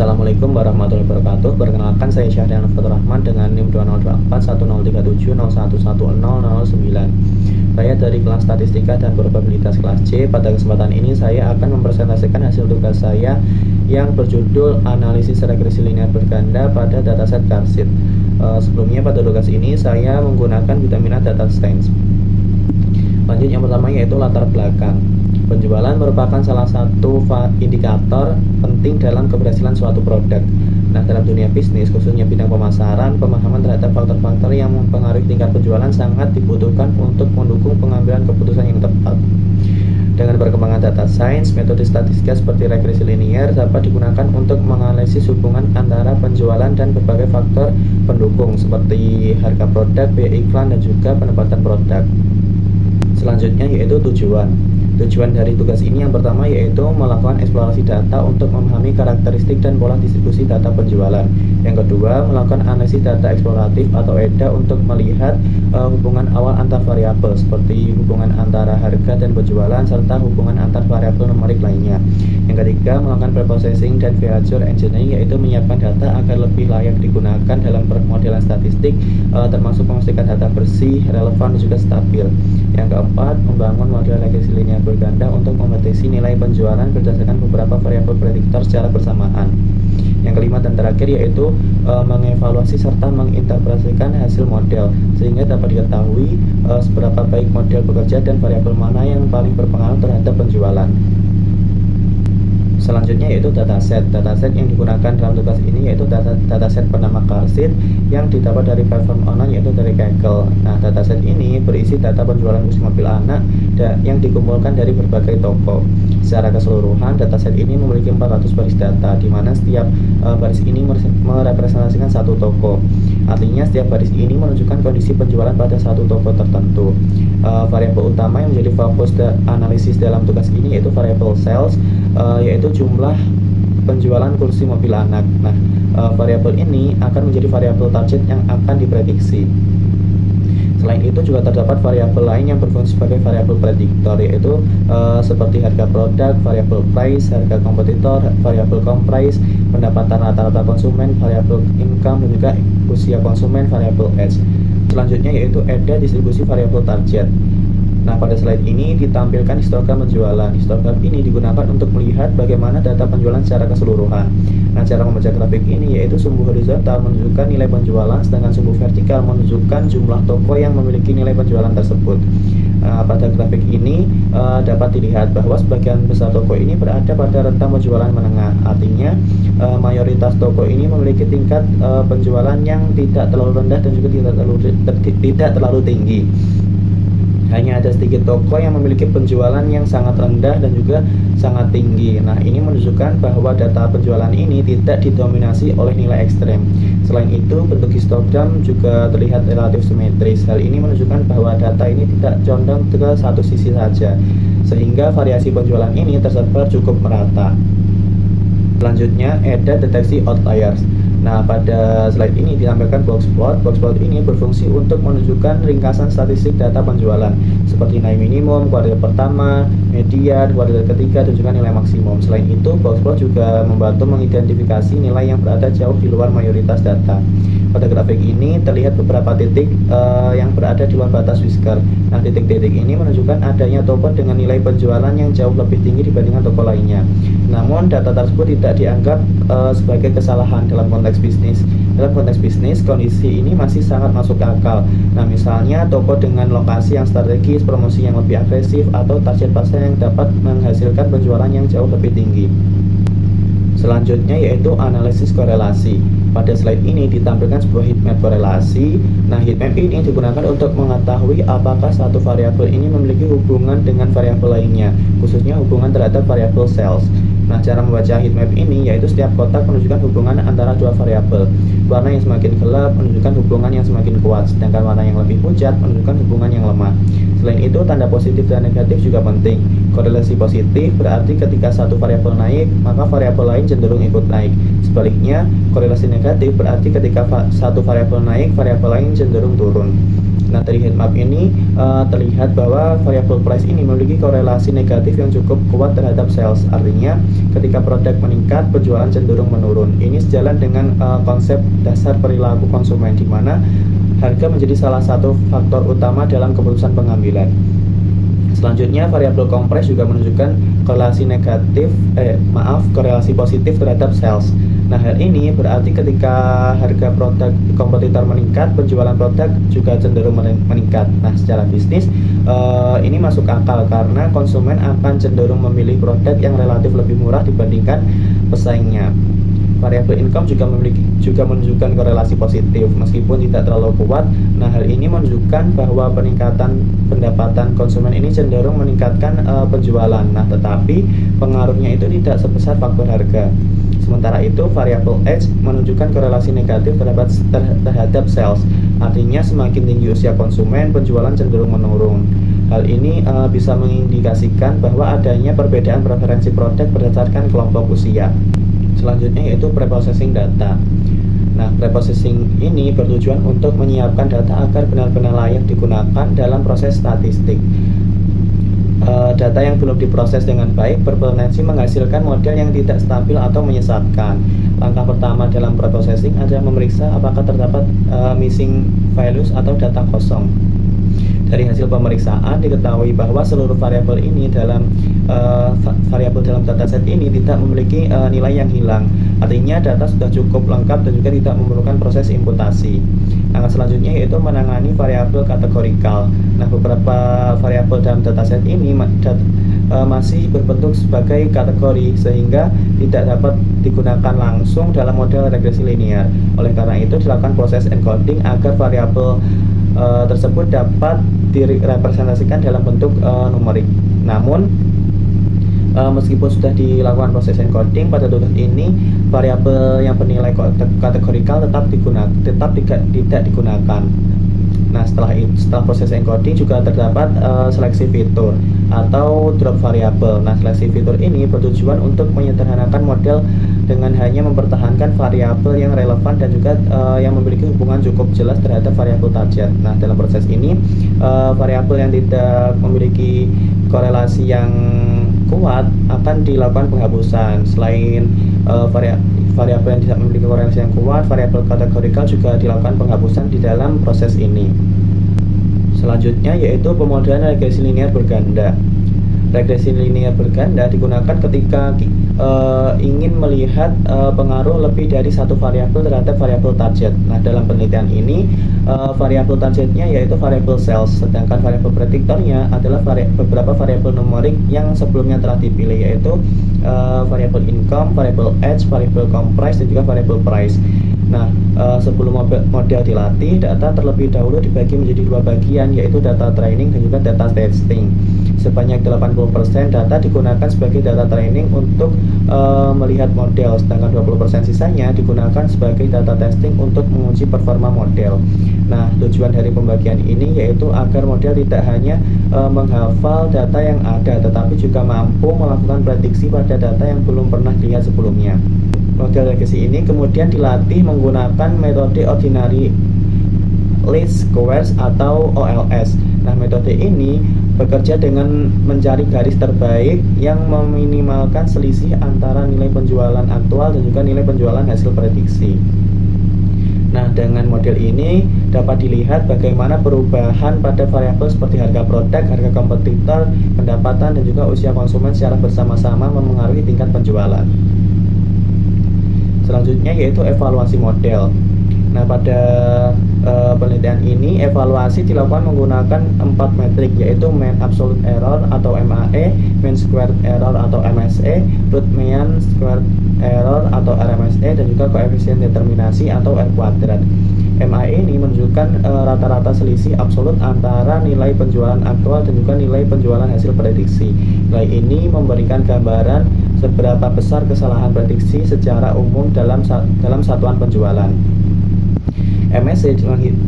Assalamualaikum warahmatullahi wabarakatuh. Perkenalkan, saya Syahrian Fatur Rahman dengan NIM 20241037011009. Saya dari kelas Statistika dan Probabilitas kelas C. Pada kesempatan ini saya akan mempresentasikan hasil tugas saya yang berjudul Analisis Regresi Linear Berganda pada Dataset CARSID. Sebelumnya pada tugas ini saya menggunakan Vitamina Data Science. Lanjut, yang pertama yaitu latar belakang. Penjualan merupakan salah satu indikator penting dalam keberhasilan suatu produk. Nah, dalam dunia bisnis, khususnya bidang pemasaran, pemahaman terhadap faktor-faktor yang mempengaruhi tingkat penjualan sangat dibutuhkan untuk mendukung pengambilan keputusan yang tepat. Dengan perkembangan data science, metode statistika seperti regresi linear dapat digunakan untuk menganalisis hubungan antara penjualan dan berbagai faktor pendukung seperti harga produk, biaya iklan, dan juga penempatan produk. Selanjutnya yaitu tujuan. Tujuan dari tugas ini yang pertama yaitu melakukan eksplorasi data untuk memahami karakteristik dan pola distribusi data penjualan. Yang kedua, melakukan analisis data eksploratif atau EDA untuk melihat hubungan awal antar variabel seperti hubungan antara harga dan penjualan serta hubungan antar variabel numerik lainnya. Yang ketiga, melakukan preprocessing dan behavior engineering yaitu menyiapkan data agar lebih layak digunakan dalam permodelan statistik, termasuk memastikan data bersih, relevan, dan juga stabil. Yang keempat, membangun model regresi linear berganda untuk memdeteksi nilai penjualan berdasarkan beberapa variabel prediktor secara bersamaan. Yang kelima dan terakhir yaitu mengevaluasi serta menginterpretasikan hasil model sehingga dapat diketahui seberapa baik model bekerja dan variabel mana yang paling berpengaruh terhadap penjualan. Selanjutnya yaitu dataset. Dataset yang digunakan dalam tugas ini yaitu dataset bernama CARSID yang didapat dari platform online yaitu dari Kaggle. Nah, dataset ini berisi data penjualan kursi mobil anak yang dikumpulkan dari berbagai toko. Secara keseluruhan, dataset ini memiliki 400 baris data, di mana setiap baris ini merepresentasikan satu toko. Artinya setiap baris ini menunjukkan kondisi penjualan pada satu toko tertentu. Variabel utama yang menjadi fokus analisis dalam tugas ini yaitu variabel sales, yaitu jumlah penjualan kursi mobil anak. Nah, variabel ini akan menjadi variabel target yang akan diprediksi. Selain itu juga terdapat variabel lain yang berfungsi sebagai variabel prediktor yaitu seperti harga produk, variabel price, harga kompetitor, variabel comprise, pendapatan rata-rata konsumen, variabel income, dan juga usia konsumen, variabel age. Selanjutnya yaitu EDA distribusi variabel target. Nah, pada slide ini ditampilkan histogram penjualan. Histogram ini digunakan untuk melihat bagaimana data penjualan secara keseluruhan. Nah, cara membaca grafik ini yaitu sumbu horizontal menunjukkan nilai penjualan, sedangkan sumbu vertikal menunjukkan jumlah toko yang memiliki nilai penjualan tersebut. Pada grafik ini dapat dilihat bahwa sebagian besar toko ini berada pada rentang penjualan menengah. Artinya mayoritas toko ini memiliki tingkat penjualan yang tidak terlalu rendah dan juga tidak terlalu tinggi. Hanya ada sedikit toko yang memiliki penjualan yang sangat rendah dan juga sangat tinggi. Nah, ini menunjukkan bahwa data penjualan ini tidak didominasi oleh nilai ekstrem. Selain itu, bentuk histogram juga terlihat relatif simetris. Hal ini menunjukkan bahwa data ini tidak condong ke satu sisi saja, sehingga variasi penjualan ini tersebar cukup merata. Selanjutnya, EDA deteksi outliers. Nah, pada slide ini ditampilkan box plot. Box plot ini berfungsi untuk menunjukkan ringkasan statistik data penjualan seperti nilai minimum, kuartil pertama, median, kuartil ketiga, dan juga nilai maksimum. Selain itu, box plot juga membantu mengidentifikasi nilai yang berada jauh di luar mayoritas data. Pada grafik ini terlihat beberapa titik yang berada di luar batas whisker. Nah, titik-titik ini menunjukkan adanya toko dengan nilai penjualan yang jauh lebih tinggi dibandingkan toko lainnya. Namun, data tersebut tidak dianggap sebagai kesalahan dalam konteks bisnis. Dalam konteks bisnis, kondisi ini masih sangat masuk akal. Nah, misalnya toko dengan lokasi yang strategis, promosi yang lebih agresif, atau target pasar yang dapat menghasilkan penjualan yang jauh lebih tinggi. Selanjutnya yaitu analisis korelasi. Pada slide ini ditampilkan sebuah heatmap korelasi. Nah, heatmap ini digunakan untuk mengetahui apakah satu variabel ini memiliki hubungan dengan variabel lainnya, khususnya hubungan terhadap variabel sales. Nah, cara membaca heatmap ini yaitu setiap kotak menunjukkan hubungan antara dua variabel. Warna yang semakin gelap menunjukkan hubungan yang semakin kuat, sedangkan warna yang lebih pucat menunjukkan hubungan yang lemah. Selain itu, tanda positif dan negatif juga penting. Korelasi positif berarti ketika satu variabel naik, maka variabel lain cenderung ikut naik. Sebaliknya, korelasi negatif berarti ketika satu variabel naik, variabel lain cenderung turun. Nah, dari heat map ini terlihat bahwa variabel price ini memiliki korelasi negatif yang cukup kuat terhadap sales. Artinya, ketika produk meningkat, penjualan cenderung menurun. Ini sejalan dengan konsep dasar perilaku konsumen, di mana harga menjadi salah satu faktor utama dalam keputusan pengambilan. Selanjutnya, variabel kompres juga menunjukkan korelasi positif terhadap sales. Nah, hal ini berarti ketika harga produk kompetitor meningkat, penjualan produk juga cenderung meningkat. Nah, secara bisnis ini masuk akal karena konsumen akan cenderung memilih produk yang relatif lebih murah dibandingkan pesaingnya. Variabel income juga menunjukkan korelasi positif meskipun tidak terlalu kuat. Nah, hal ini menunjukkan bahwa peningkatan pendapatan konsumen ini cenderung meningkatkan penjualan. Nah, tetapi pengaruhnya itu tidak sebesar faktor harga. Sementara itu, variabel X menunjukkan korelasi negatif terhadap sales. Artinya, semakin tinggi usia konsumen, penjualan cenderung menurun. Hal ini bisa mengindikasikan bahwa adanya perbedaan preferensi produk berdasarkan kelompok usia. Selanjutnya yaitu preprocessing data. Nah, preprocessing ini bertujuan untuk menyiapkan data agar benar-benar layak digunakan dalam proses statistik. Data yang belum diproses dengan baik berpotensi menghasilkan model yang tidak stabil atau menyesatkan. Langkah pertama dalam preprocessing adalah memeriksa apakah terdapat missing values atau data kosong. Dari hasil pemeriksaan diketahui bahwa seluruh variabel dalam dataset ini tidak memiliki nilai yang hilang. Artinya data sudah cukup lengkap dan juga tidak memerlukan proses imputasi. Langkah selanjutnya yaitu menangani variabel kategorikal. Nah, beberapa variabel dalam dataset ini masih berbentuk sebagai kategori sehingga tidak dapat digunakan langsung dalam model regresi linear. Oleh karena itu dilakukan proses encoding agar variabel tersebut dapat direpresentasikan dalam bentuk numerik. Namun meskipun sudah dilakukan proses encoding, pada tugas ini variabel yang bernilai kategorikal tetap tidak digunakan. Nah, setelah proses encoding juga terdapat seleksi fitur atau drop variabel. Nah, seleksi fitur ini bertujuan untuk menyederhanakan model dengan hanya mempertahankan variabel yang relevan dan juga yang memiliki hubungan cukup jelas terhadap variabel target. Nah, dalam proses ini variabel yang tidak memiliki korelasi yang kuat akan dilakukan penghapusan. Selain variabel yang tidak memiliki korelasi yang kuat, variabel kategorikal juga dilakukan penghapusan di dalam proses ini. Selanjutnya yaitu pemodelan regresi linear berganda. Regresi linear berganda digunakan ketika ingin melihat pengaruh lebih dari satu variabel terhadap variabel target. Nah, dalam penelitian ini variabel targetnya yaitu variabel sales, sedangkan variabel prediktornya adalah beberapa variabel numerik yang sebelumnya telah dipilih, yaitu variabel income, variabel age, variabel comprise, dan juga variabel price. Nah, sebelum model dilatih, data terlebih dahulu dibagi menjadi dua bagian, yaitu data training dan juga data testing. Sebanyak 80% data digunakan sebagai data training untuk melihat model, sedangkan 20% sisanya digunakan sebagai data testing untuk menguji performa model. Nah, tujuan dari pembagian ini yaitu agar model tidak hanya menghafal data yang ada, tetapi juga mampu melakukan prediksi pada data yang belum pernah dilihat sebelumnya. Model regresi ini kemudian dilatih menggunakan metode ordinary least squares atau OLS. Nah, metode ini bekerja dengan mencari garis terbaik yang meminimalkan selisih antara nilai penjualan aktual dan juga nilai penjualan hasil prediksi. Nah, dengan model ini dapat dilihat bagaimana perubahan pada variabel seperti harga produk, harga kompetitor, pendapatan, dan juga usia konsumen secara bersama-sama memengaruhi tingkat penjualan. Selanjutnya yaitu evaluasi model. Nah, pada penelitian ini evaluasi dilakukan menggunakan 4 metrik, yaitu mean absolute error atau MAE, mean squared error atau MSE, root mean squared error atau RMSE, dan juga koefisien determinasi atau R kuadrat. MAE ini menunjukkan rata-rata selisih absolut antara nilai penjualan aktual dan juga nilai penjualan hasil prediksi. Nilai ini memberikan gambaran seberapa besar kesalahan prediksi secara umum dalam satuan penjualan. MSE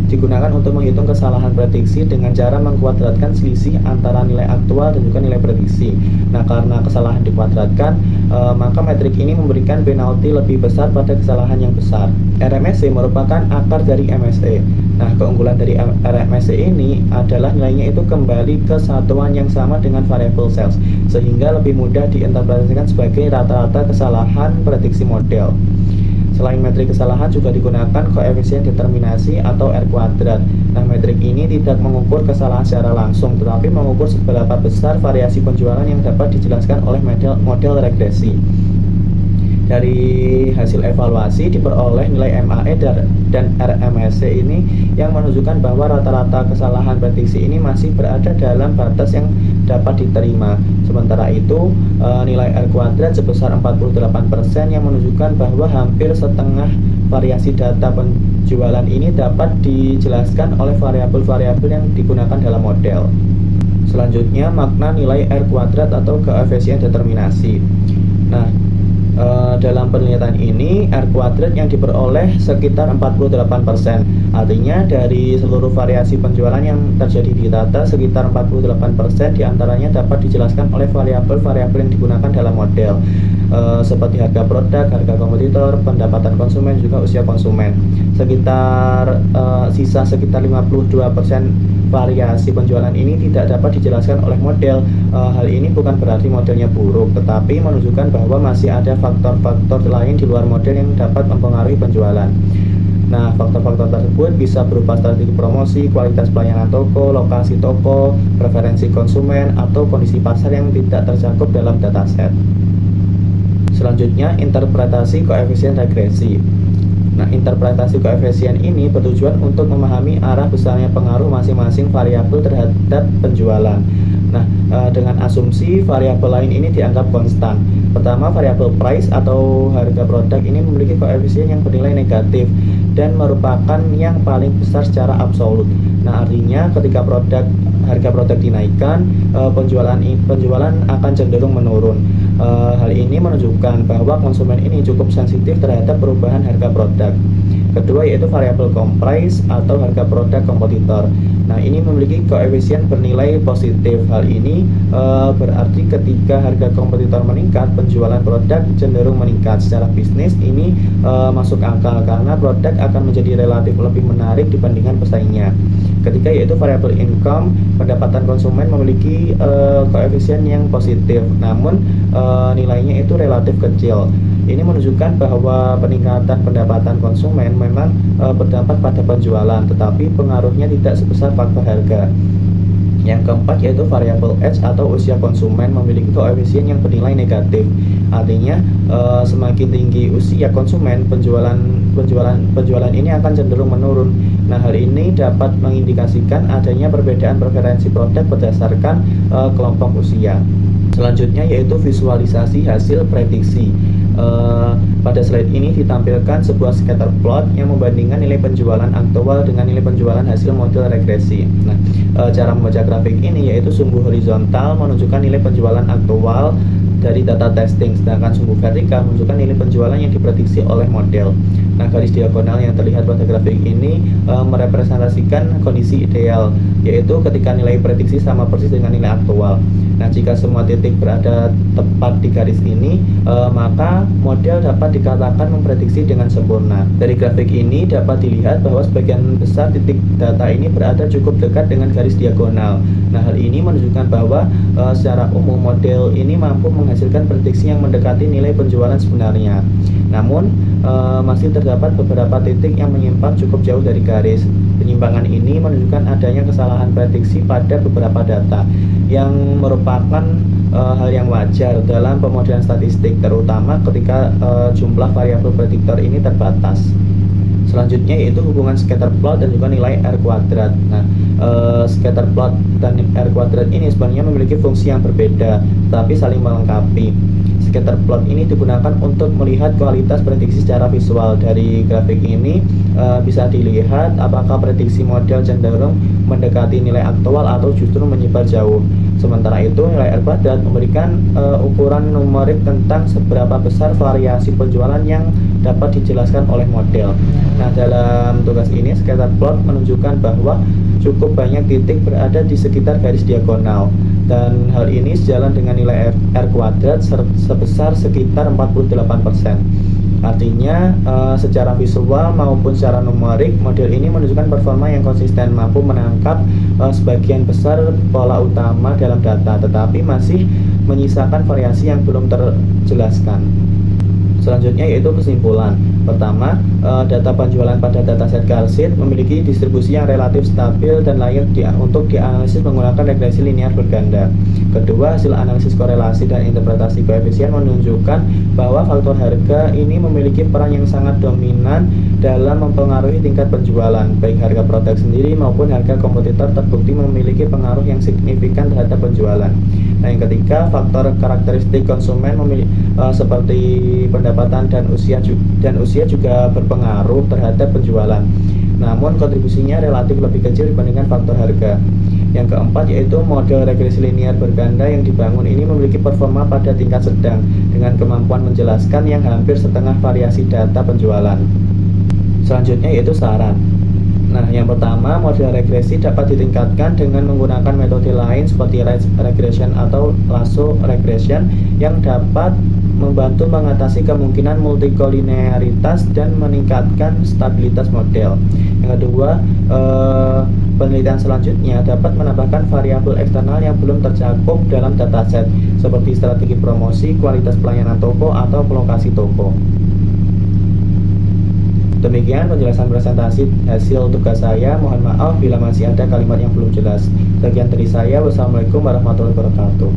digunakan untuk menghitung kesalahan prediksi dengan cara mengkuadratkan selisih antara nilai aktual dan juga nilai prediksi. Nah, karena kesalahan dikuadratkan, maka metrik ini memberikan penalti lebih besar pada kesalahan yang besar. RMSE merupakan akar dari MSE. Nah, keunggulan dari RMSE ini adalah nilainya itu kembali ke satuan yang sama dengan variable sales, sehingga lebih mudah diinterpretasikan sebagai rata-rata kesalahan prediksi model. Selain metrik kesalahan juga digunakan koefisien determinasi atau R kuadrat. Nah, metrik ini tidak mengukur kesalahan secara langsung, tetapi mengukur seberapa besar variasi penjualan yang dapat dijelaskan oleh model regresi. Dari hasil evaluasi diperoleh nilai MAE dan RMSE ini yang menunjukkan bahwa rata-rata kesalahan prediksi ini masih berada dalam batas yang dapat diterima. Sementara itu, nilai R kuadrat sebesar 48% yang menunjukkan bahwa hampir setengah variasi data penjualan ini dapat dijelaskan oleh variabel-variabel yang digunakan dalam model. Selanjutnya, makna nilai R kuadrat atau koefisien determinasi. Nah, dalam penelitian ini R kuadrat yang diperoleh sekitar 48%. Artinya dari seluruh variasi penjualan yang terjadi di data, sekitar 48% diantaranya dapat dijelaskan oleh variabel-variabel yang digunakan dalam model, seperti harga produk, harga kompetitor, pendapatan konsumen, juga usia konsumen. Sisa sekitar 52% variasi penjualan ini tidak dapat dijelaskan oleh model. Hal ini bukan berarti modelnya buruk, tetapi menunjukkan bahwa masih ada faktor-faktor lain di luar model yang dapat mempengaruhi penjualan. Nah, faktor-faktor tersebut bisa berupa strategi promosi, kualitas pelayanan toko, lokasi toko, preferensi konsumen, atau kondisi pasar yang tidak tercakup dalam dataset. Selanjutnya, interpretasi koefisien regresi. Nah, interpretasi koefisien ini bertujuan untuk memahami arah besarnya pengaruh masing-masing variabel terhadap penjualan. Nah, dengan asumsi variabel lain ini dianggap konstan. Pertama, variabel price atau harga produk ini memiliki koefisien yang bernilai negatif dan merupakan yang paling besar secara absolut. Nah, artinya ketika harga produk dinaikkan, penjualan akan cenderung menurun. Hal ini menunjukkan bahwa konsumen ini cukup sensitif terhadap perubahan harga produk. Kedua yaitu variabel comprise atau harga produk kompetitor. Nah, ini memiliki koefisien bernilai positif. Hal ini berarti ketika harga kompetitor meningkat, penjualan produk cenderung meningkat. Secara bisnis ini masuk akal karena produk akan menjadi relatif lebih menarik dibandingkan pesaingnya. Ketiga yaitu variabel income, pendapatan konsumen memiliki koefisien yang positif, namun nilainya itu relatif kecil. Ini menunjukkan bahwa peningkatan pendapatan konsumen memang berdampak pada penjualan, tetapi pengaruhnya tidak sebesar faktor harga. Yang keempat yaitu variabel age atau usia konsumen memiliki koefisien yang bernilai negatif. Artinya semakin tinggi usia konsumen, penjualan ini akan cenderung menurun. Nah, hal ini dapat mengindikasikan adanya perbedaan preferensi produk berdasarkan kelompok usia. Selanjutnya yaitu visualisasi hasil prediksi. Pada slide ini ditampilkan sebuah scatter plot yang membandingkan nilai penjualan aktual dengan nilai penjualan hasil model regresi. Nah, cara membaca grafik ini yaitu sumbu horizontal menunjukkan nilai penjualan aktual dari data testing, sedangkan sumbu vertikal menunjukkan nilai penjualan yang diprediksi oleh model. Nah, garis diagonal yang terlihat pada grafik ini merepresentasikan kondisi ideal, yaitu ketika nilai prediksi sama persis dengan nilai aktual. Nah, jika semua titik berada tepat di garis ini, maka model dapat dikatakan memprediksi dengan sempurna. Dari grafik ini dapat dilihat bahwa sebagian besar titik data ini berada cukup dekat dengan garis diagonal. Nah, hal ini menunjukkan bahwa secara umum model ini mampu menghasilkan prediksi yang mendekati nilai penjualan sebenarnya. Namun, masih terdapat beberapa titik yang menyimpang cukup jauh dari garis. Penyimpangan ini menunjukkan adanya kesalahan prediksi pada beberapa data yang merupakan hal yang wajar dalam pemodelan statistik, terutama ketika jumlah variabel prediktor ini terbatas. Selanjutnya yaitu hubungan scatter plot dan juga nilai R kuadrat. Nah, scatter plot dan R kuadrat ini sebenarnya memiliki fungsi yang berbeda, tapi saling melengkapi. Scatter plot ini digunakan untuk melihat kualitas prediksi secara visual. Dari grafik ini bisa dilihat apakah prediksi model cenderung mendekati nilai aktual atau justru menyebar jauh. Sementara itu, nilai R kuadrat memberikan ukuran numerik tentang seberapa besar variasi penjualan yang dapat dijelaskan oleh model. Nah, dalam tugas ini scatter plot menunjukkan bahwa cukup banyak titik berada di sekitar garis diagonal, dan hal ini sejalan dengan nilai R kuadrat sebesar sekitar 48%. Artinya secara visual maupun secara numerik, model ini menunjukkan performa yang konsisten, mampu menangkap sebagian besar pola utama dalam data, tetapi masih menyisakan variasi yang belum terjelaskan. Selanjutnya yaitu kesimpulan. Pertama, data penjualan pada dataset Qarsit memiliki distribusi yang relatif stabil dan layak untuk dianalisis menggunakan regresi linear berganda. Kedua, hasil analisis korelasi dan interpretasi koefisien menunjukkan bahwa faktor harga ini memiliki peran yang sangat dominan dalam mempengaruhi tingkat penjualan. Baik harga produk sendiri maupun harga kompetitor terbukti memiliki pengaruh yang signifikan terhadap penjualan. Nah, yang ketiga, faktor karakteristik konsumen seperti pendapatan dan usia juga berpengaruh terhadap penjualan. Namun kontribusinya relatif lebih kecil dibandingkan faktor harga. Yang keempat yaitu model regresi linear berganda yang dibangun ini memiliki performa pada tingkat sedang dengan kemampuan menjelaskan yang hampir setengah variasi data penjualan. Selanjutnya yaitu saran. Nah, yang pertama, model regresi dapat ditingkatkan dengan menggunakan metode lain seperti Rise regression atau lasso regression yang dapat membantu mengatasi kemungkinan multikolinearitas dan meningkatkan stabilitas model. Yang kedua, penelitian selanjutnya dapat menambahkan variabel eksternal yang belum tercakup dalam dataset seperti strategi promosi, kualitas pelayanan toko, atau lokasi toko. Demikian penjelasan presentasi hasil tugas saya. Mohon maaf bila masih ada kalimat yang belum jelas. Sekian dari saya. Wassalamualaikum warahmatullahi wabarakatuh.